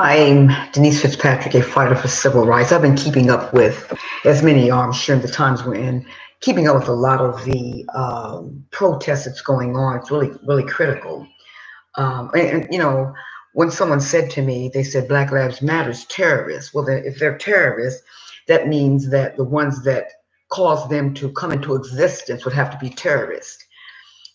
I'm Denise Fitzpatrick, a fighter for civil rights. I've been keeping up with, as many are, I'm sure, in the times we're in, keeping up with a lot of the protests that's going on. It's really, really critical. And, when someone said to me, they said Black Lives Matter is terrorists. Well, then, if they're terrorists, that means that the ones that caused them to come into existence would have to be terrorists.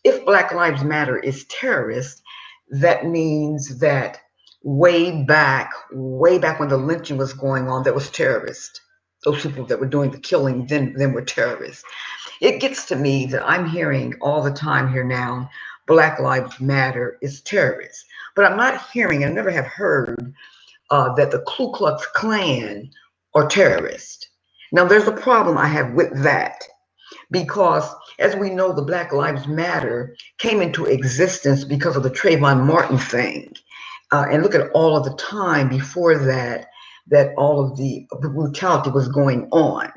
If Black Lives Matter is terrorist, that means that way back when the lynching was going on, that was terrorist. Those people that were doing the killing then were terrorists. It gets to me that I'm hearing all the time here now, Black Lives Matter is terrorist. But I'm not hearing, I never have heard that the Ku Klux Klan are terrorists. Now, there's a problem I have with that because, as we know, the Black Lives Matter came into existence because of the Trayvon Martin thing. And look at all of the time before that, that all of the brutality was going on.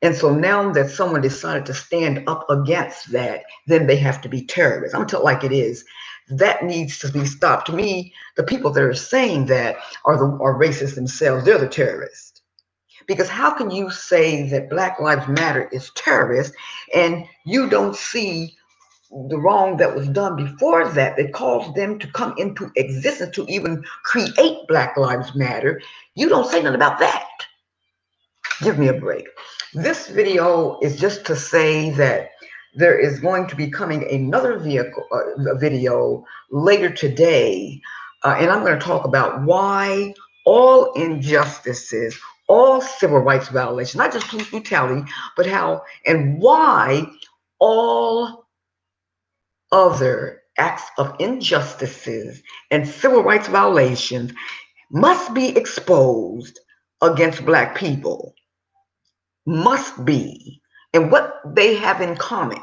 And so now that someone decided to stand up against that, then they have to be terrorists. I'm gonna tell it like it is. That needs to be stopped. To me, the people that are saying that are racist themselves. They're the terrorists. Because how can you say that Black Lives Matter is terrorist and you don't see the wrong that was done before that caused them to come into existence to even create Black Lives Matter? You don't say nothing about that. Give me a break. This video is just to say that there is going to be coming another video later today, and I'm going to talk about why all injustices, all civil rights violations, not just police brutality, but how and why all other acts of injustices and civil rights violations must be exposed against Black people. Must be. And what they have in common.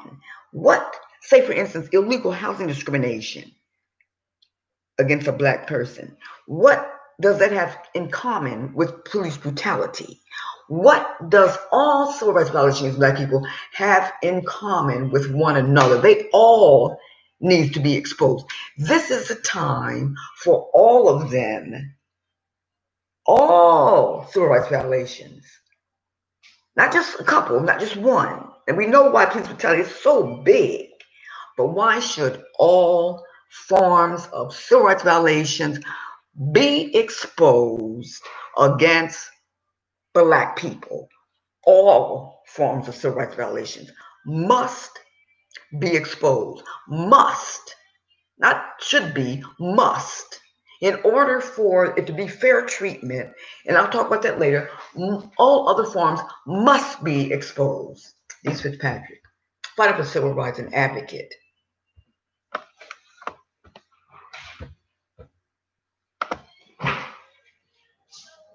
What, say for instance, illegal housing discrimination against a Black person. What does that have in common with police brutality? What does all civil rights violations against Black people have in common with one another? They all need to be exposed. This is the time for all of them, all civil rights violations, not just a couple, not just one. And we know why police brutality is so big, but why should all forms of civil rights violations be exposed against Black people? All forms of civil rights violations must be exposed. Must. Not should be, must. In order for it to be fair treatment, and I'll talk about that later, all other forms must be exposed. Denise Fitzpatrick, fighter for civil rights and advocate.